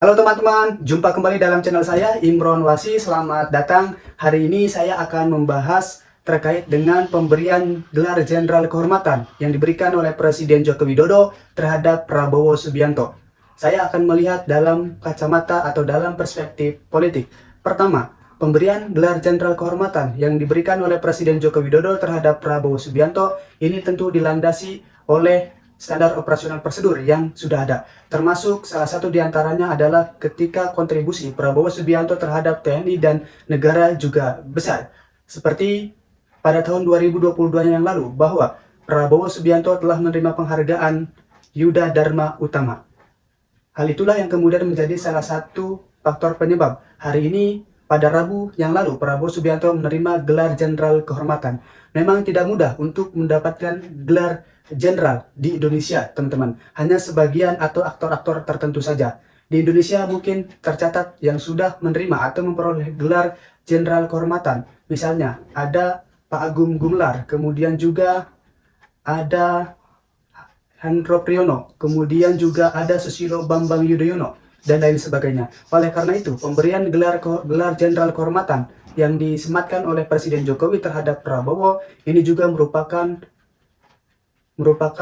Halo teman-teman, jumpa kembali dalam channel saya, Imron Wasi. Selamat datang. Hari ini saya akan membahas terkait dengan pemberian gelar Jenderal Kehormatan yang diberikan oleh Presiden Joko Widodo terhadap Prabowo Subianto. Saya akan melihat dalam kacamata atau dalam perspektif politik. Pertama, pemberian gelar Jenderal Kehormatan yang diberikan oleh Presiden Joko Widodo terhadap Prabowo Subianto ini tentu dilandasi oleh standar operasional prosedur yang sudah ada. Termasuk salah satu diantaranya adalah ketika kontribusi Prabowo Subianto terhadap TNI dan negara juga besar. Seperti pada tahun 2022 yang lalu, bahwa Prabowo Subianto telah menerima penghargaan Yuda Dharma Utama. Hal itulah yang kemudian menjadi salah satu faktor penyebab hari ini pada Rabu yang lalu Prabowo Subianto menerima gelar Jenderal Kehormatan. Memang tidak mudah untuk mendapatkan gelar jenderal di Indonesia, teman-teman. Hanya sebagian atau aktor-aktor tertentu saja. Di Indonesia mungkin tercatat yang sudah menerima atau memperoleh gelar Jenderal Kehormatan. Misalnya ada Pak Agung Gumelar, kemudian juga ada Hendro Priyono, kemudian juga ada Susilo Bambang Yudhoyono, dan lain sebagainya. Oleh karena itu, pemberian gelar Jenderal Kehormatan yang disematkan oleh Presiden Jokowi terhadap Prabowo ini juga merupakan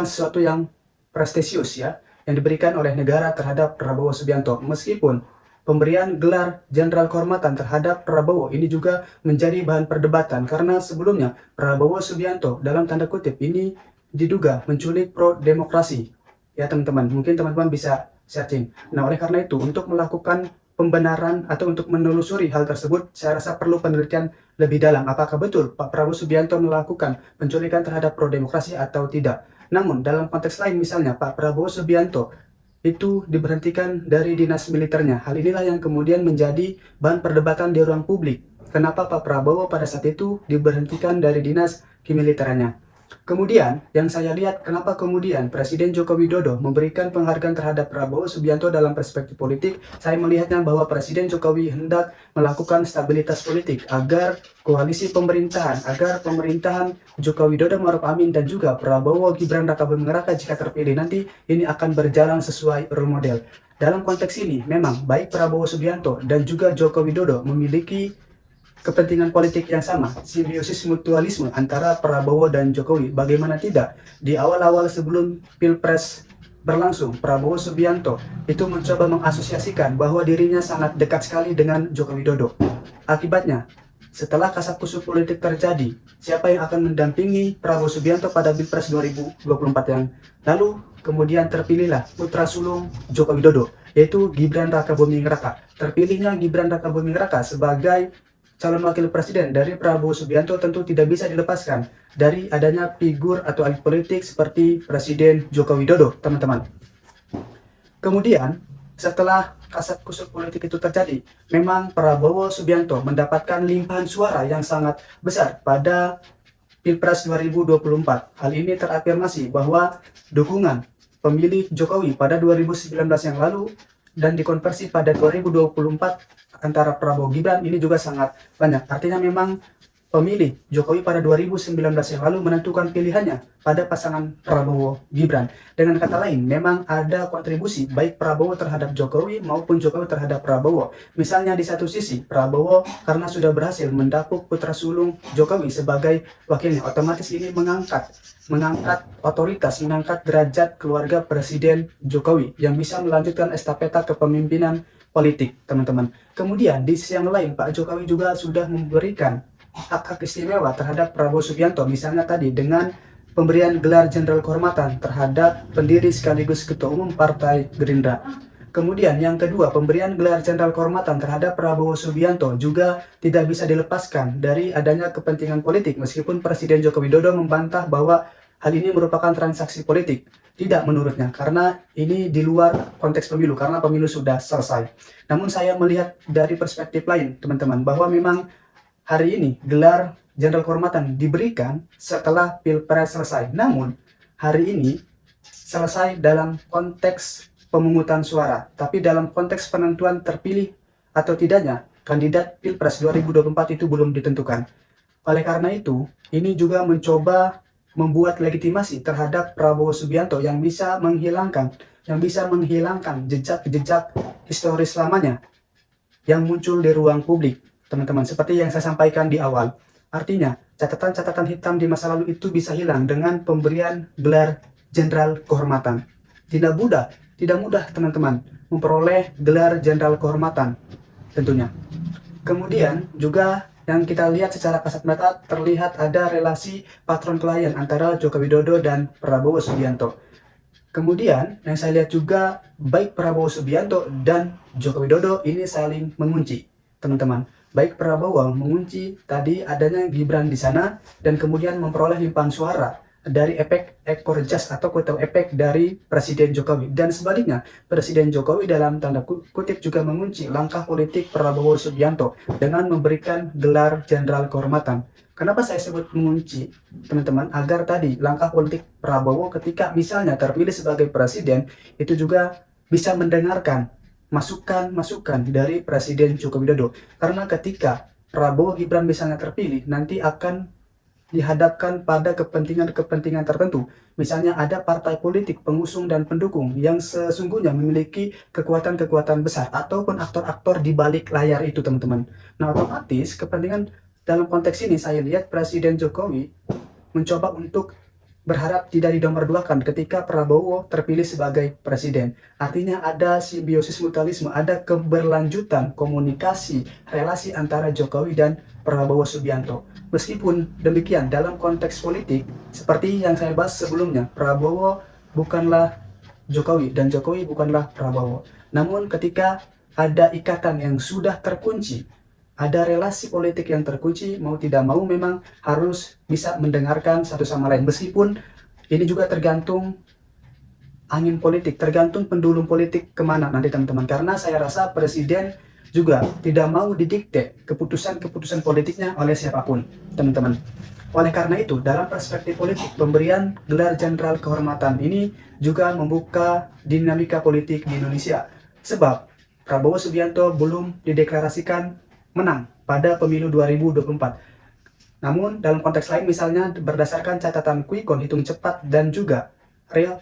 sesuatu yang prestisius ya, yang diberikan oleh negara terhadap Prabowo Subianto. Meskipun pemberian gelar Jenderal Kehormatan terhadap Prabowo ini juga menjadi bahan perdebatan karena sebelumnya Prabowo Subianto dalam tanda kutip ini diduga menculik pro demokrasi. Ya teman-teman, mungkin teman-teman bisa searching. Nah, oleh karena itu untuk melakukan pembenaran atau untuk menelusuri hal tersebut, saya rasa perlu penelitian lebih dalam. Apakah betul Pak Prabowo Subianto melakukan penculikan terhadap pro demokrasi atau tidak? Namun dalam konteks lain, misalnya Pak Prabowo Subianto itu diberhentikan dari dinas militernya. Hal inilah yang kemudian menjadi bahan perdebatan di ruang publik. Kenapa Pak Prabowo pada saat itu diberhentikan dari dinas kemiliterannya? Kemudian, yang saya lihat kenapa kemudian Presiden Joko Widodo memberikan penghargaan terhadap Prabowo Subianto dalam perspektif politik, saya melihatnya bahwa Presiden Jokowi hendak melakukan stabilitas politik agar koalisi pemerintahan, agar pemerintahan Joko Widodo Maruf Amin dan juga Prabowo Gibran Rakabuming Raka jika terpilih nanti ini akan berjalan sesuai role model. Dalam konteks ini, memang baik Prabowo Subianto dan juga Joko Widodo memiliki kepentingan politik yang sama, simbiosis mutualisme antara Prabowo dan Jokowi. Bagaimana tidak, di awal-awal sebelum Pilpres berlangsung, Prabowo Subianto itu mencoba mengasosiasikan bahwa dirinya sangat dekat sekali dengan Joko Widodo. Akibatnya, setelah kasakusuk politik terjadi, siapa yang akan mendampingi Prabowo Subianto pada Pilpres 2024 yang lalu, kemudian terpilihlah putra sulung Joko Widodo, yaitu Gibran Rakabuming Raka. Terpilihnya Gibran Rakabuming Raka sebagai calon wakil presiden dari Prabowo Subianto tentu tidak bisa dilepaskan dari adanya figur atau elit politik seperti Presiden Joko Widodo, teman-teman. Kemudian, setelah kasak-kusuk politik itu terjadi, memang Prabowo Subianto mendapatkan limpahan suara yang sangat besar pada Pilpres 2024. Hal ini terafirmasi bahwa dukungan pemilih Jokowi pada 2019 yang lalu dan dikonversi pada 2024 antara Prabowo Gibran ini juga sangat banyak. Artinya memang pemilih Jokowi pada 2019 yang lalu menentukan pilihannya pada pasangan Prabowo Gibran. Dengan kata lain, memang ada kontribusi baik Prabowo terhadap Jokowi maupun Jokowi terhadap Prabowo. Misalnya di satu sisi, Prabowo karena sudah berhasil mendapuk putra sulung Jokowi sebagai wakilnya, otomatis ini mengangkat otoritas, mengangkat derajat keluarga Presiden Jokowi yang bisa melanjutkan estafeta kepemimpinan politik, teman-teman. Kemudian di sisi yang lain, Pak Jokowi juga sudah memberikan hak-hak istimewa terhadap Prabowo Subianto, misalnya tadi dengan pemberian gelar Jenderal Kehormatan terhadap pendiri sekaligus Ketua Umum Partai Gerindra. Kemudian yang kedua, pemberian gelar Jenderal Kehormatan terhadap Prabowo Subianto juga tidak bisa dilepaskan dari adanya kepentingan politik, meskipun Presiden Joko Widodo membantah bahwa hal ini merupakan transaksi politik. Tidak menurutnya, karena ini di luar konteks pemilu, karena pemilu sudah selesai. Namun saya melihat dari perspektif lain, teman-teman, bahwa memang hari ini gelar Jenderal Kehormatan diberikan setelah Pilpres selesai. Namun hari ini selesai dalam konteks pemungutan suara, tapi dalam konteks penentuan terpilih atau tidaknya kandidat Pilpres 2024 itu belum ditentukan. Oleh karena itu, ini juga mencoba membuat legitimasi terhadap Prabowo Subianto yang bisa menghilangkan jejak-jejak historis lamanya yang muncul di ruang publik, teman-teman. Seperti yang saya sampaikan di awal, artinya catatan-catatan hitam di masa lalu itu bisa hilang dengan pemberian gelar Jenderal Kehormatan. Tidak mudah teman-teman memperoleh gelar Jenderal Kehormatan tentunya. Kemudian juga yang kita lihat secara kasat mata terlihat ada relasi patron klien antara Joko Widodo dan Prabowo Subianto. Kemudian yang saya lihat juga baik Prabowo Subianto dan Joko Widodo ini saling mengunci, teman-teman. Baik Prabowo mengunci tadi adanya Gibran di sana dan kemudian memperoleh limpahan suara dari efek ekor jas atau kotel efek dari Presiden Jokowi, dan sebaliknya Presiden Jokowi dalam tanda kutip juga mengunci langkah politik Prabowo Subianto dengan memberikan gelar Jenderal Kehormatan. Kenapa saya sebut mengunci, teman-teman? Agar tadi langkah politik Prabowo ketika misalnya terpilih sebagai presiden itu juga bisa mendengarkan masukan-masukan dari Presiden Joko Widodo. Karena ketika Prabowo Gibran misalnya terpilih, nanti akan dihadapkan pada kepentingan-kepentingan tertentu. Misalnya ada partai politik, pengusung dan pendukung yang sesungguhnya memiliki kekuatan-kekuatan besar ataupun aktor-aktor di balik layar itu, teman-teman. Nah, otomatis kepentingan dalam konteks ini saya lihat Presiden Jokowi mencoba untuk berharap tidak dinomorduakan ketika Prabowo terpilih sebagai presiden. Artinya ada simbiosis mutualisme, ada keberlanjutan komunikasi, relasi antara Jokowi dan Prabowo Subianto. Meskipun demikian, dalam konteks politik, seperti yang saya bahas sebelumnya, Prabowo bukanlah Jokowi dan Jokowi bukanlah Prabowo. Namun ketika ada ikatan yang sudah terkunci, ada relasi politik yang terkunci, mau tidak mau memang harus bisa mendengarkan satu sama lain. Meskipun ini juga tergantung angin politik, tergantung pendulum politik kemana nanti teman-teman. Karena saya rasa presiden juga tidak mau didikte keputusan-keputusan politiknya oleh siapapun, teman-teman. Oleh karena itu, dalam perspektif politik, pemberian gelar Jenderal Kehormatan ini juga membuka dinamika politik di Indonesia. Sebab Prabowo Subianto belum dideklarasikan menang pada pemilu 2024. Namun dalam konteks lain misalnya berdasarkan catatan quick count hitung cepat dan juga real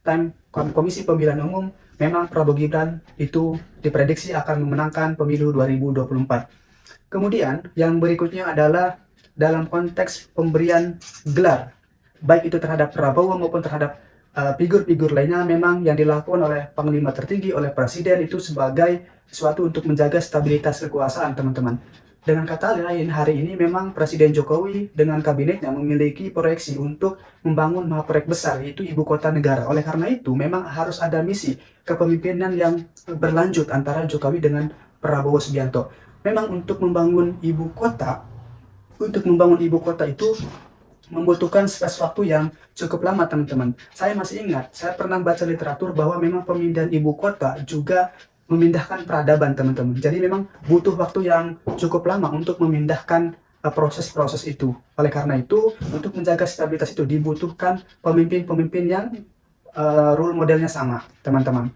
time Komisi Pemilihan Umum, memang Prabowo Gibran itu diprediksi akan memenangkan pemilu 2024. Kemudian yang berikutnya adalah dalam konteks pemberian gelar, baik itu terhadap Prabowo maupun terhadap figur-figur lainnya, memang yang dilakukan oleh Panglima tertinggi, oleh Presiden itu sebagai sesuatu untuk menjaga stabilitas kekuasaan, teman-teman. Dengan kata lain, hari ini memang Presiden Jokowi dengan kabinetnya memiliki proyeksi untuk membangun mahaproyek besar, yaitu ibu kota negara. Oleh karena itu, memang harus ada misi kepemimpinan yang berlanjut antara Jokowi dengan Prabowo Subianto. Memang untuk membangun ibu kota itu membutuhkan sesuatu yang cukup lama, teman-teman. Saya masih ingat, saya pernah baca literatur bahwa memang pemindahan ibu kota juga memindahkan peradaban, teman-teman. Jadi memang butuh waktu yang cukup lama untuk memindahkan proses-proses itu. Oleh karena itu, untuk menjaga stabilitas itu dibutuhkan pemimpin-pemimpin yang role modelnya sama, teman-teman.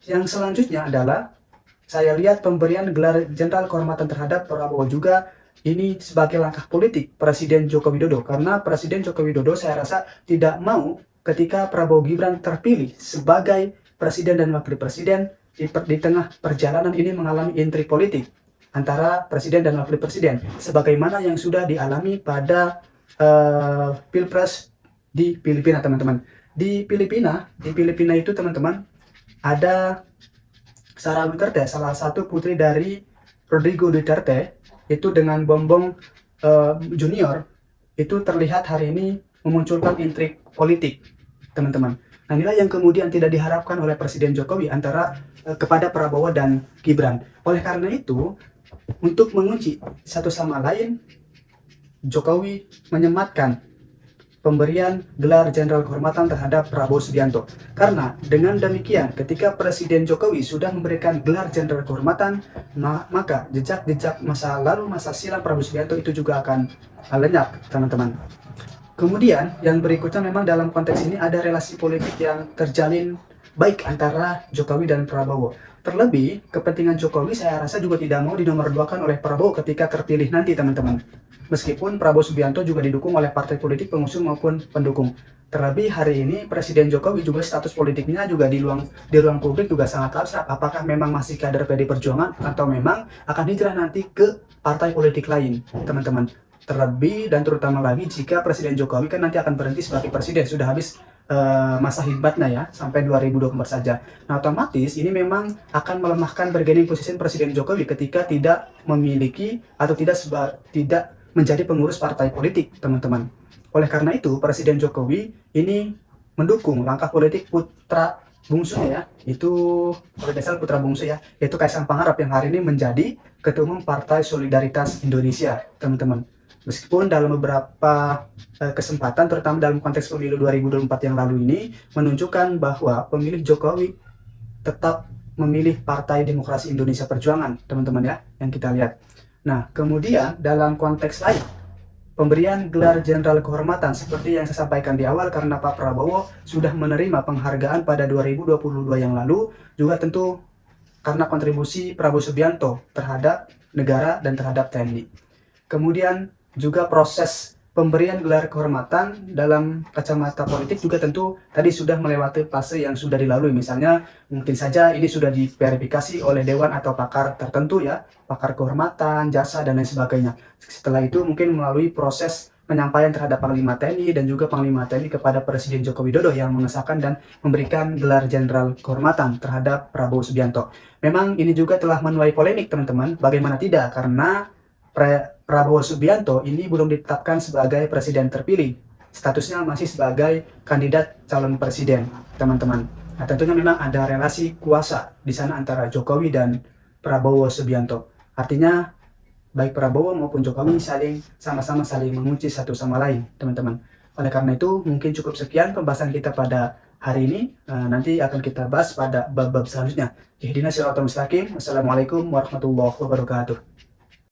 Yang selanjutnya adalah saya lihat pemberian gelar Jenderal Kehormatan terhadap Prabowo juga ini sebagai langkah politik Presiden Joko Widodo, karena Presiden Joko Widodo saya rasa tidak mau ketika Prabowo Gibran terpilih sebagai presiden dan wakil presiden di tengah perjalanan ini mengalami intrik politik antara presiden dan wakil presiden, sebagaimana yang sudah dialami pada Pilpres di Filipina, teman-teman. Di Filipina itu, teman-teman, ada Sara Duterte, salah satu putri dari Rodrigo Duterte, itu dengan Bongbong Junior, itu terlihat hari ini memunculkan intrik politik, teman-teman. Nah, inilah yang kemudian tidak diharapkan oleh Presiden Jokowi kepada Prabowo dan Gibran. Oleh karena itu, untuk mengunci satu sama lain, Jokowi menyematkan pemberian gelar Jenderal Kehormatan terhadap Prabowo Subianto. Karena dengan demikian, ketika Presiden Jokowi sudah memberikan gelar Jenderal Kehormatan, maka jejak-jejak masa lalu, masa silam Prabowo Subianto itu juga akan lenyap, teman-teman. Kemudian yang berikutnya, memang dalam konteks ini ada relasi politik yang terjalin baik antara Jokowi dan Prabowo. Terlebih, kepentingan Jokowi saya rasa juga tidak mau dinomorduakan oleh Prabowo ketika terpilih nanti, teman-teman. Meskipun Prabowo Subianto juga didukung oleh partai politik pengusung maupun pendukung. Terlebih hari ini Presiden Jokowi juga status politiknya juga di ruang publik juga sangat abstrak. Apakah memang masih kader PD Perjuangan atau memang akan hijrah nanti ke partai politik lain, teman-teman. Terlebih dan terutama lagi jika Presiden Jokowi kan nanti akan berhenti sebagai presiden, sudah habis masa hikmatnya ya, sampai 2024 saja. Nah, otomatis ini memang akan melemahkan bargaining position Presiden Jokowi ketika tidak memiliki atau tidak menjadi pengurus partai politik, teman-teman. Oleh karena itu, Presiden Jokowi ini mendukung langkah politik putra bungsu ya, itu kalau dasar putra bungsu ya, yaitu Kaisang Pangarep yang hari ini menjadi Ketua Umum Partai Solidaritas Indonesia, teman-teman. Meskipun dalam beberapa kesempatan, terutama dalam konteks pemilu 2024 yang lalu ini, menunjukkan bahwa pemilih Jokowi tetap memilih Partai Demokrasi Indonesia Perjuangan, teman-teman ya, yang kita lihat. Nah, kemudian dalam konteks lain, pemberian gelar Jenderal Kehormatan seperti yang saya sampaikan di awal, karena Pak Prabowo sudah menerima penghargaan pada 2022 yang lalu, juga tentu karena kontribusi Prabowo Subianto terhadap negara dan terhadap TNI. Kemudian juga proses pemberian gelar kehormatan dalam kacamata politik juga tentu tadi sudah melewati fase yang sudah dilalui. Misalnya mungkin saja ini sudah diverifikasi oleh dewan atau pakar tertentu ya, pakar kehormatan, jasa dan lain sebagainya. Setelah itu mungkin melalui proses penyampaian terhadap Panglima TNI dan juga Panglima TNI kepada Presiden Joko Widodo yang mengesahkan dan memberikan gelar Jenderal Kehormatan terhadap Prabowo Subianto. Memang ini juga telah menuai polemik, teman-teman. Bagaimana tidak? Karena Prabowo Subianto ini belum ditetapkan sebagai presiden terpilih. Statusnya masih sebagai kandidat calon presiden, teman-teman. Nah, tentunya memang ada relasi kuasa di sana antara Jokowi dan Prabowo Subianto. Artinya, baik Prabowo maupun Jokowi sama-sama saling mengunci satu sama lain, teman-teman. Oleh karena itu, mungkin cukup sekian pembahasan kita pada hari ini. Nanti akan kita bahas pada bab-bab selanjutnya. Ihdinash shiratal mustaqim. Wassalamualaikum warahmatullahi wabarakatuh.